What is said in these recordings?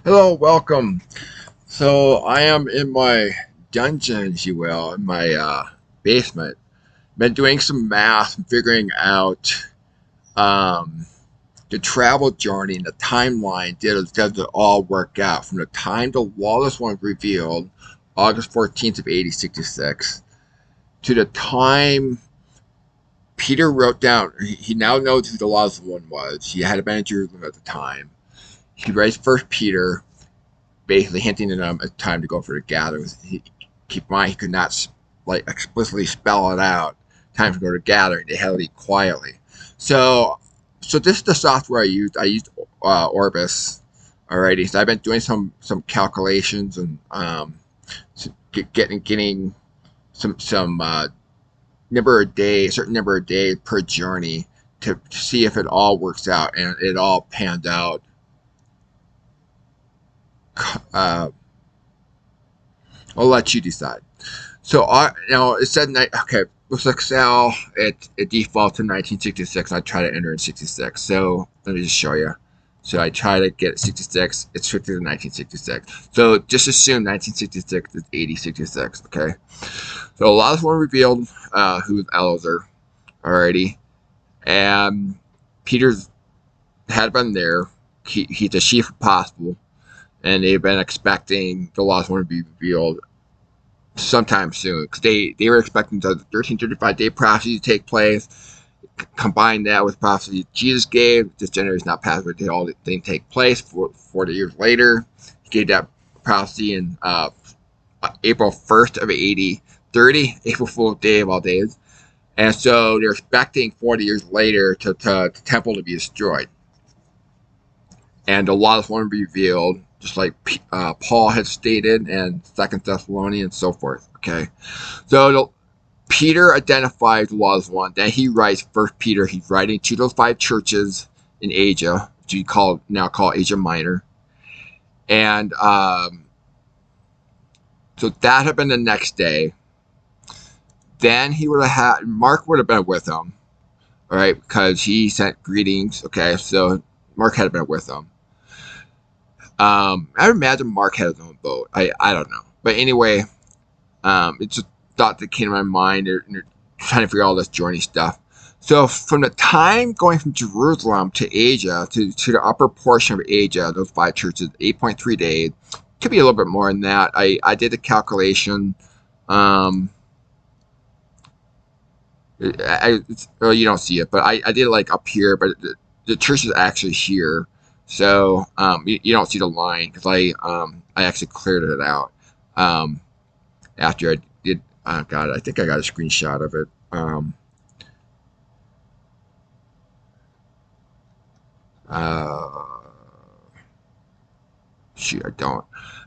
Hello, welcome. So I am in my dungeon, if you will, in my basement. Been doing some math and figuring out um, the travel journey and the timeline. Does it all work out from the time the lawless one revealed, August 14th of 8066, to the time Peter wrote down. He now knows who the lawless one was. He had been in Jerusalem at the time. He writes First Peter, basically hinting at him it's time to go for the gatherings. Keep in mind, he could not like explicitly spell it out. Time to go to gathering. They held it quietly. So, so this is the software I used. I used Orbis. Alrighty, so I've been doing some calculations and getting some number of days, certain number of days per journey to see if it all works out, and it all panned out. Uh, I'll let you decide. So now it said okay. With Excel, it defaults to 1966. I try to enter in 66. So let me just show you. So I try to get 66. It's strictly to 1966. So just assume 1966 is 8066. Okay. So a lot of one revealed who's Elzer. Alrighty, and Peter's had been there. He's the chief apostle, and they've been expecting the last one to be revealed sometime soon, because they were expecting the 1335-day prophecy to take place. Combine that with prophecy Jesus gave, this generation not passed away until all the things take place. 40 years later, he gave that prophecy in April 1st of 8030, April Fool's Day of all days. And so they're expecting 40 years later to the temple to be destroyed. And the laws won't be revealed, just like Paul had stated, and Second Thessalonians, and so forth. Okay, so Peter identifies the laws one. Then he writes First Peter. He's writing to those 5 churches in Asia, which you now call Asia Minor, and so that had been the next day. Then he would have had Mark would have been with him, all right, because he sent greetings. Okay, so Mark had been with him. I imagine Mark had his own boat. I don't know. But anyway, it's a thought that came to my mind. They're trying to figure out all this journey stuff. So from the time going from Jerusalem to Asia, to the upper portion of Asia, those 5 churches, 8.3 days. Could be a little bit more than that. I did the calculation. Well, you don't see it, but I did it like up here, but the church is actually here. So you don't see the line, because I actually cleared it out after I did. Oh God, I think I got a screenshot of it. Uh, Shoot, I don't.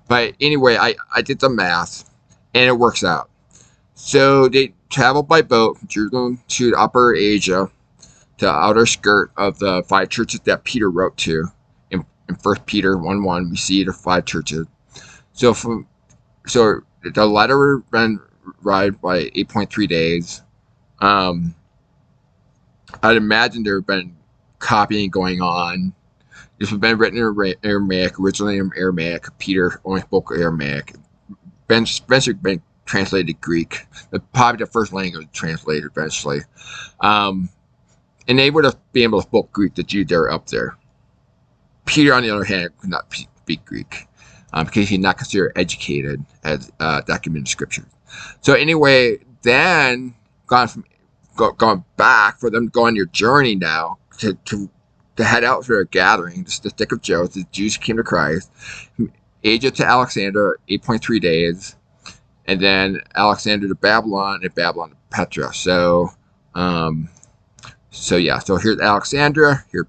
But anyway, I did the math, and it works out. So they traveled by boat from Jerusalem to Upper Asia, to the outer skirt of the 5 churches that Peter wrote to. In 1 Peter 1:1, we see the 5 churches. So the letter would been arrived by 8.3 days. Um, I'd imagine there have been copying going on. This would have been written in Aramaic, originally in Aramaic. Peter only spoke Aramaic. Eventually been translated to Greek. Probably the first language translated eventually. Um, and they would have been able to speak Greek, the Jews that were up there. Peter, on the other hand, could not speak Greek, because he's not considered educated as documented scripture. So anyway, then going back for them to go on your journey now to head out for a gathering, the stick of Joe, the Jews came to Christ. Asia to Alexander, 8.3 days, and then Alexander to Babylon, and Babylon to Petra. So yeah, so here's Alexandria, here's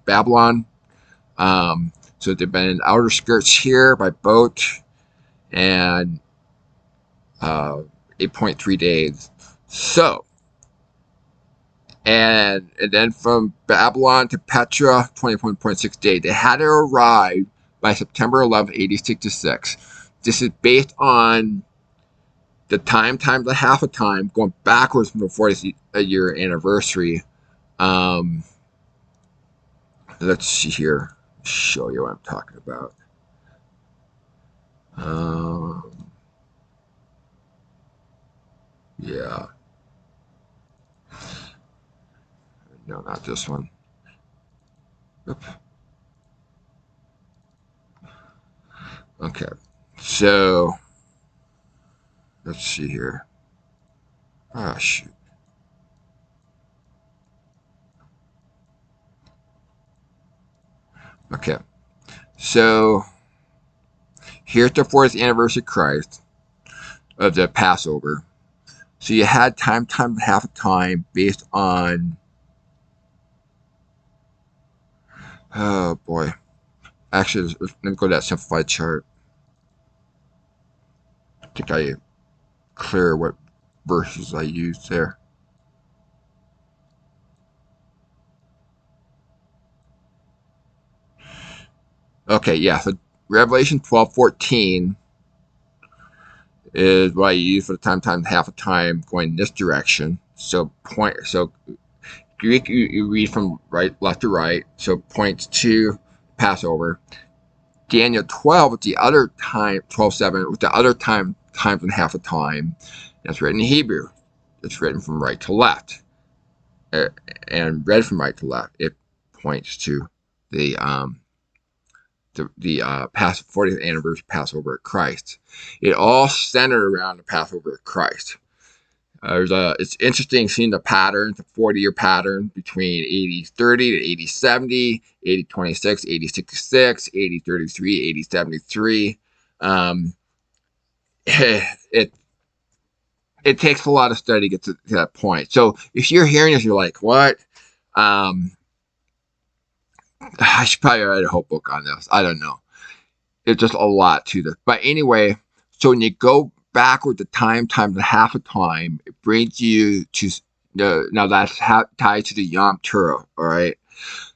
Babylon. So they've been in outer skirts here by boat, and 8.3 days. So, and then from Babylon to Petra, 21.6 days. They had to arrive by September 11th, 8066. This is based on the time times a half a time, going backwards from the 40th year anniversary. Let's see here. Show you what I'm talking about. Um, yeah. No, not this one. Oop. Okay. So let's see here. Ah, shoot. Okay. So here's the 4th anniversary of Christ of the Passover. So you had time, half a time based on, oh boy. Actually, let me go to that simplified chart. I think I clear what verses I used there. Okay, yeah. So Revelation 12:14 is what I use for the time, half a time going in this direction. So Greek, you read from right, left to right. So points to Passover. Daniel 12 with the other time, 12:7 with the other times and half a time. That's written in Hebrew. It's written from right to left, uh, and read from right to left. It points to the 40th anniversary Passover of Christ. It all centered around the Passover of Christ. It's interesting seeing the pattern, the 40-year pattern between 80-30 to 80-70, 80-26, 80-66, 80-33, 80-73. Um, it it takes a lot of study to get to that point. So if you're hearing this, you're like, what? Um, I should probably write a whole book on this. I don't know. It's just a lot to this. But anyway, so when you go backward to times half a time, it brings you to now that's tied to the Yom Teruah, all right?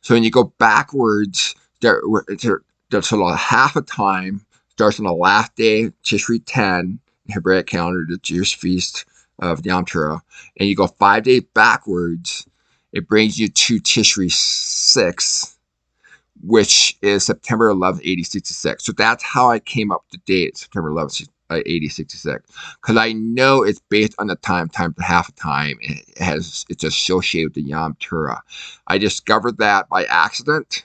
So when you go backwards, so half a time starts on the last day, Tishri 10, Hebraic calendar, the Jewish feast of Yom Teruah, and you go 5 days backwards, it brings you to Tishri 6, which is September 11th, 1866. So that's how I came up with the date, September 11th, 1866. Because I know it's based on the times and half a time. And it's associated with the Yom Teruah. I discovered that by accident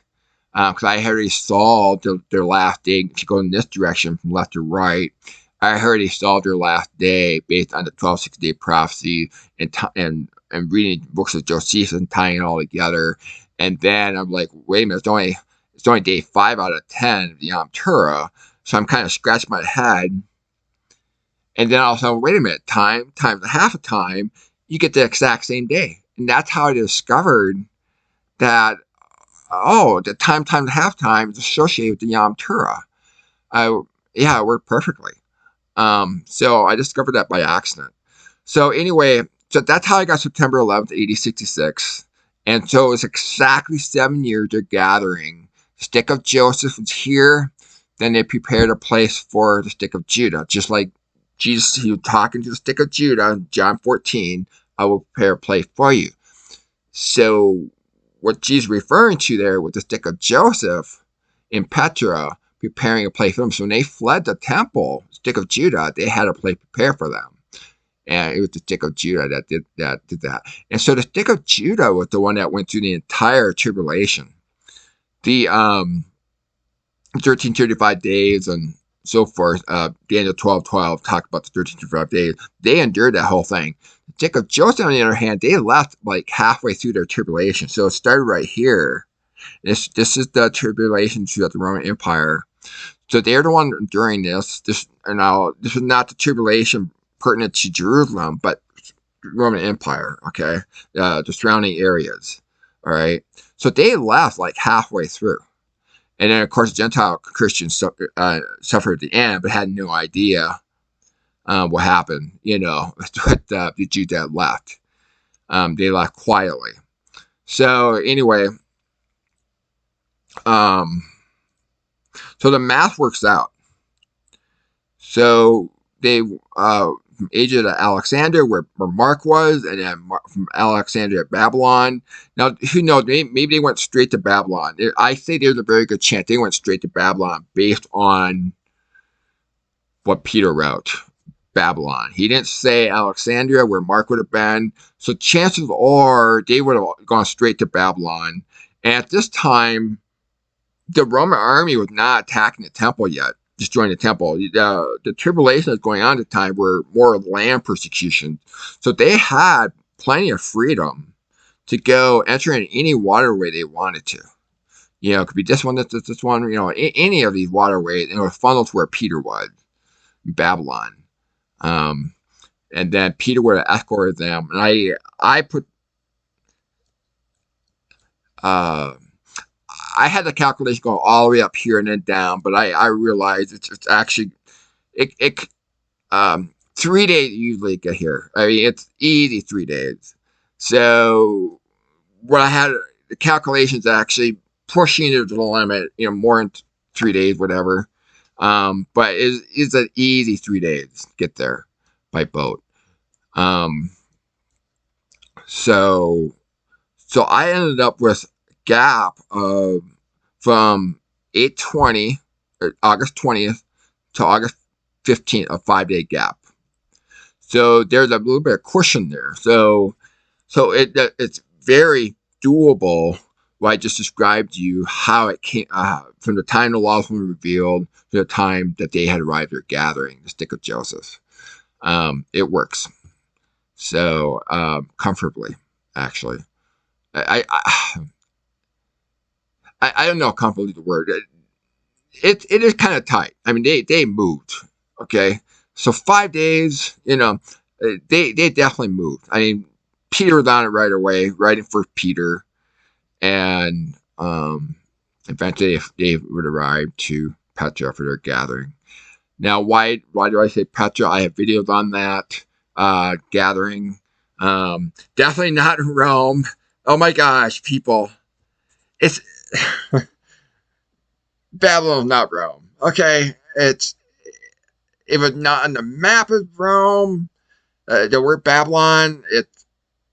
because I already saw their last day. If you go in this direction from left to right, I already saw their last day based on the 1260-day prophecy and reading books of Josephus and tying it all together. And then I'm like, wait a minute, it's only day 5 out of 10 of the Yom Teruah. So I'm kind of scratching my head. And then all of a sudden, wait a minute, times a half a time, you get the exact same day. And that's how I discovered that, oh, the times a half time is associated with the Yom Teruah. Yeah, it worked perfectly. So I discovered that by accident. So anyway, so that's how I got September 11th, 1866. And so it was exactly 7 years they're gathering. The stick of Joseph was here. Then they prepared a place for the stick of Judah. Just like Jesus, he was talking to the stick of Judah in John 14, I will prepare a place for you. So what Jesus is referring to there with the stick of Joseph in Petra, preparing a place for them. So when they fled the temple, stick of Judah, they had a place prepared for them. And it was the stick of Judah that did that. And so the stick of Judah was the one that went through the entire tribulation. The 1335 days and so forth, Daniel 12:12 talk about the 1335 days. They endured that whole thing. The stick of Joseph, on the other hand, they left like halfway through their tribulation. So it started right here. This is the tribulation throughout the Roman Empire. So they're the one during this. This is not the tribulation pertinent to Jerusalem, but Roman Empire. Okay, the surrounding areas. All right. So they left like halfway through, and then of course Gentile Christians suffered at the end, but had no idea what happened. You know, with the Jews that left. They left quietly. So anyway, so the math works out. So they from Asia to Alexandria, where Mark was, and then from Alexandria to Babylon. Now, who knows? Maybe they went straight to Babylon. I say there's a very good chance they went straight to Babylon based on what Peter wrote. Babylon. He didn't say Alexandria, where Mark would have been. So chances are they would have gone straight to Babylon. And at this time, the Roman army was not attacking the temple yet, destroying the temple. The tribulations going on at the time were more land persecution. So they had plenty of freedom to go enter in any waterway they wanted to. It could be this one, this one, any of these waterways, and it was funneled to where Peter was, Babylon. And then Peter would have escorted them. And I put, I had the calculation going all the way up here and then down, but I realized it's actually, 3 days usually get here. I mean, it's easy 3 days. So what I had, the calculations actually pushing it to the limit, more than 3 days, whatever. But it's an easy 3 days to get there by boat. So I ended up with a gap of from 8/20 or August 20th to August 15th, a 5-day gap. So there's a little bit of cushion there. So it's very doable. What I just described to you, how it came from the time the laws were revealed to the time that they had arrived at their gathering, the stick of Joseph. It works. So comfortably, actually. I don't know how comfortably the word. It is kind of tight. I mean, they moved. Okay, so 5 days. They definitely moved. I mean, Peter was on it right away, writing for Peter, and eventually they would arrive to Petra for their gathering. Now, why do I say Petra? I have videos on that gathering. Definitely not in Rome. Oh my gosh, people. It's Babylon's not Rome. Okay? It was not on the map of Rome. The word Babylon,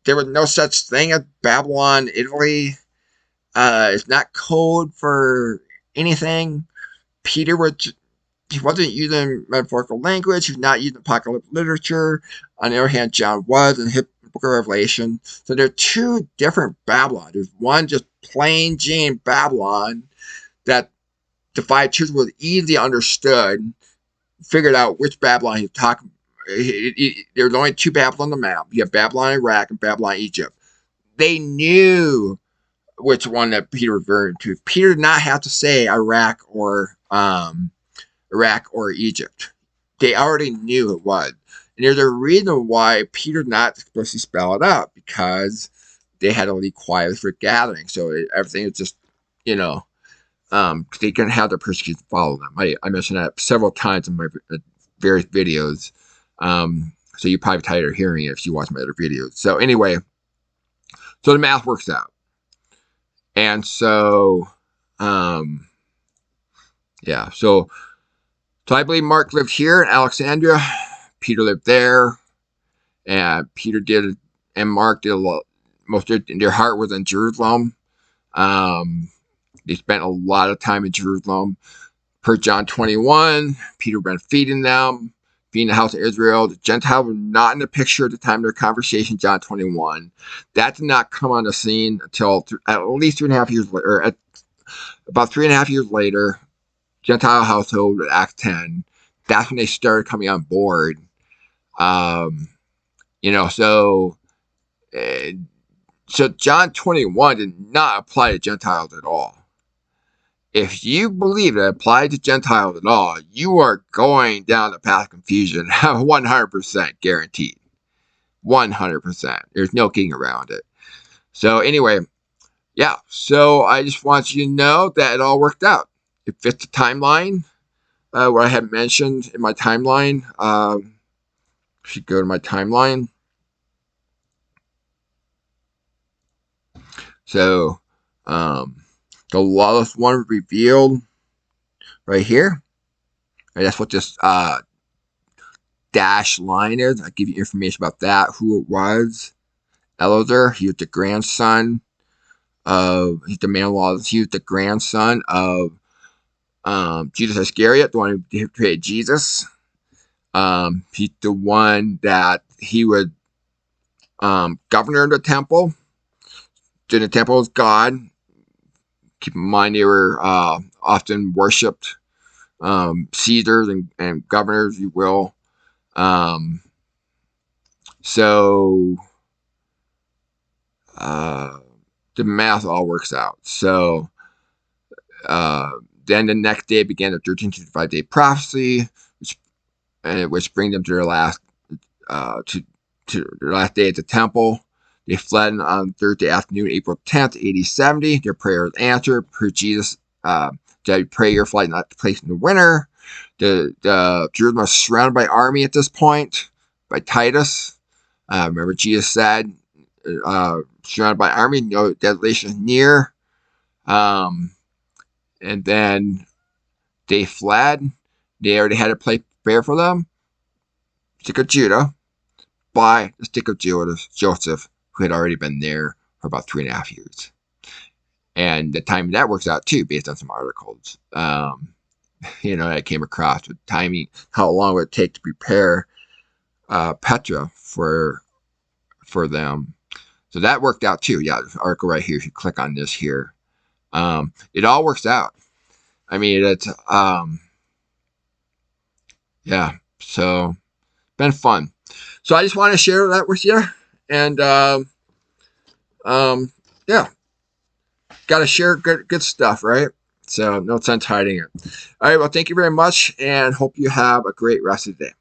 there was no such thing as Babylon, Italy. It's not code for anything. Peter he wasn't using metaphorical language. He was not using apocalyptic literature. On the other hand, John was in the Book of Revelation. So there are two different Babylon. There's one just plain Jane Babylon that the five churches was easily understood, figured out which Babylon he's talking. There's only two Babylon on the map. You have Babylon Iraq and Babylon Egypt. They knew which one that Peter was referring to. Peter did not have to say Iraq or Egypt. They already knew it was. And there's a reason why Peter not supposed to spell it out, because they had to leave quietly for gathering. So everything is just, they couldn't have their persecution follow them. I mentioned that several times in my various videos. So you're probably tired of hearing it if you watch my other videos. So anyway, so the math works out. And so, yeah, so I believe Mark lived here in Alexandria. Peter lived there, and Mark did a lot. Most of their heart was in Jerusalem. They spent a lot of time in Jerusalem. Per John 21, Peter been feeding them, feeding the house of Israel. The Gentiles were not in the picture at the time of their conversation, John 21. That did not come on the scene until at least 3.5 years later, or about 3.5 years later, Gentile household at Acts 10. That's when they started coming on board. So John 21 did not apply to Gentiles at all. If you believe it applied to Gentiles at all, you are going down the path of confusion, 100% guaranteed. 100%. There's no getting around it. So anyway, yeah. So I just want you to know that it all worked out. It fits the timeline. What I had mentioned in my timeline. Should go to my timeline. So, the lawless one revealed right here. And that's what this dash line is. I give you information about that, who it was. Eleazar, he was the grandson of, he's the man of lawless. He was the grandson of Judas Iscariot, the one who created Jesus. He's the one that he would governor of the temple. The temple is God. Keep in mind they were often worshipped Caesars and governors, you will. So the math all works out. So then the next day began the 1365-day prophecy, which brings them to their last to their last day at the temple. They fled on Thursday afternoon, April 10th, AD 70. Their prayer was answered. Per Jesus, that pray your flight not to place in the winter. The Jerusalem was surrounded by army at this point by Titus. Remember, Jesus said, surrounded by army, no desolation is near. And then they fled. They already had a place prepared for them. Stick of Judah by the stick of Joseph, who had already been there for about 3.5 years. And the timing that works out too, based on some articles, I came across with timing, how long it would take to prepare Petra for them. So that worked out too. Yeah, this article right here, if you click on this here, it all works out. I mean, it's, yeah, so been fun. So I just want to share that with you. And, yeah, got to share good stuff, right? So no sense hiding it. All right, well, thank you very much, and hope you have a great rest of the day.